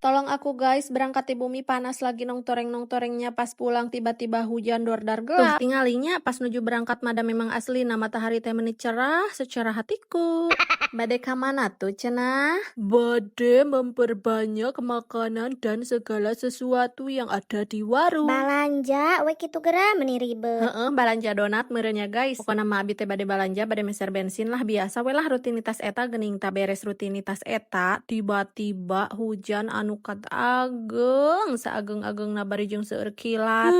Tolong aku guys, berangkat di bumi panas lagi nongtoreng-nongtorengnya pas pulang tiba-tiba hujan dordar gelap. Tuh, tinggalinya pas nuju berangkat mada memang asli na matahari teh menit cerah secara hatiku. Bade kamana tuh cenah? Bade memperbanyak makanan dan segala sesuatu yang ada di warung. Balanja, we kitu gera meni ribet. Balanja donat merenya guys. Pokona mah abi teh bade balanja bade meser bensin lah biasa we lah rutinitas eta geuning ta beres rutinitas eta tiba-tiba hujan anu kat ageng saageng-agengna bari jeung seueur kilat.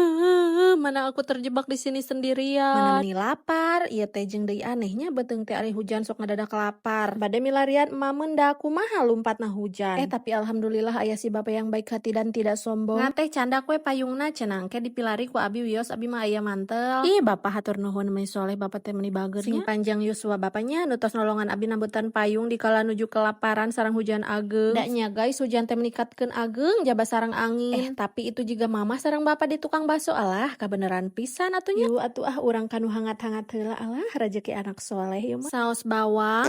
Mana aku terjebak di sini sendirian. Mana meni lapar, ieu teh jeung deui anehnya beuteung teh ari hujan sok ngadadak lapar. Bade milarian emah meunda kumaha lumpatna hujan. Tapi alhamdulillah aya si bapa yang baik hati dan tidak sombong. Ngateh candak we payungna cenah engke dipilari ku abi wios abi mah aya mantel. Ih bapa hatur nuhun meni soleh bapa teh meni bageurnya. Sing panjang Yusua bapanya nu tos nolongan abi nambutan payung dikala nuju kelaparan sareng hujan ageng. Da nya guys hujan teh meningkatkeun ageng jaba sareng angin. Tapi itu juga mama sareng bapa di tukang bakso alah kabeneran pisan atunya. Yu atuh urang kanu hangat-hangat heula alah rezeki anak soleh ieu mah. Saos bawang,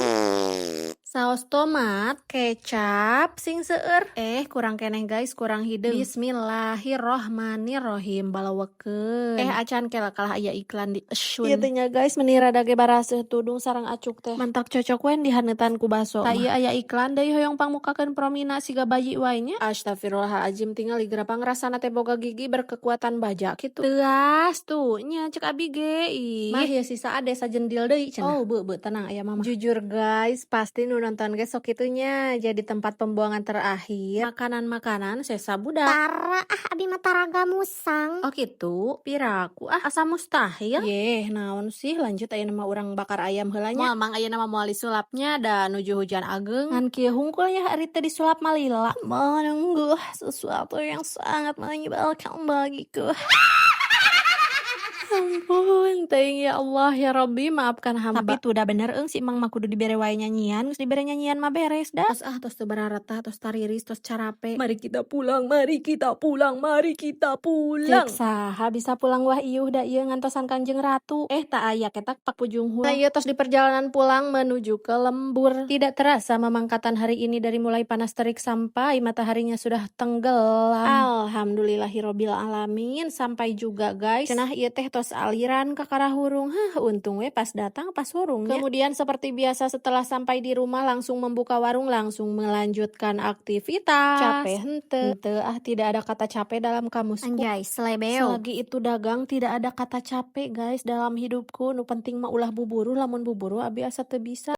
saos tomat, kecap, sing seueur. Kurang keneh guys, kurang hideung. Bismillahirrohmanirrohim balawekeun. Acan kela kalah aya iklan di Asyun. Ieu teh nya guys meuni rada ge baraseuh tudung sareng acuk teh. Mantak cocok we dihaneutan ku bakso. Ta ieu aya iklan deui hoyong pangmukakeun promina siga bayi wae nya. Astagfirullahalazim tinggal ieu gerapang rasana teh boga gigi berkekuatan baja kitu. Teuas tuh nya cek abi ge. Mah ieu sisa ade sajendil deui cenah. Beu tenang aya mama. Jujur guys, pasti nu nonton ge sok kitunya jadi tempat pembuangan terakhir makanan-makanan sesa budak. Tara abi mah taraga musang. Oh gitu, piraku asa mustahil. Yeh, naon sih lanjut aya nama urang bakar ayam heula nya. Moal mang aya nama moal disulapnya da nuju hujan ageng. Ngan kieu hungkul ya ari teh disulap malila. Menunggu sesuatu yang sangat menyebalkan bagiku. Ampun, teuing ya Allah ya Rabbi maafkan hamba. Tapi tuh udah bener si emang mah kudu dibere wae nyanyian, geus dibere nyanyian mah beres dah. Tos teu bararatah, tos tariris, tos carape. Mari kita pulang, mari kita pulang, mari kita pulang. Cek saha bisa pulang wah ieuh da ieu ngantosan Kanjeng Ratu. Tak aya ketak pak pujung hula. Nah ieu tos di perjalanan pulang menuju ke lembur. Tidak terasa memangkatan hari ini dari mulai panas terik sampai mataharinya sudah tenggelam. Alhamdulillahirabbil alamin. Sampai juga guys. Cenah ieu teh tos aliran ke arah hurung. Untung we pas datang pas hurungnya. Kemudian seperti biasa setelah sampai di rumah langsung membuka warung, langsung melanjutkan aktivitas. Capek henteu. Tidak ada kata capek dalam kamusku. Anjay, selebeo. Selagi itu dagang tidak ada kata capek guys dalam hidupku. Nu penting mah ulah buburu, lamun buburu abi asa teu bisa.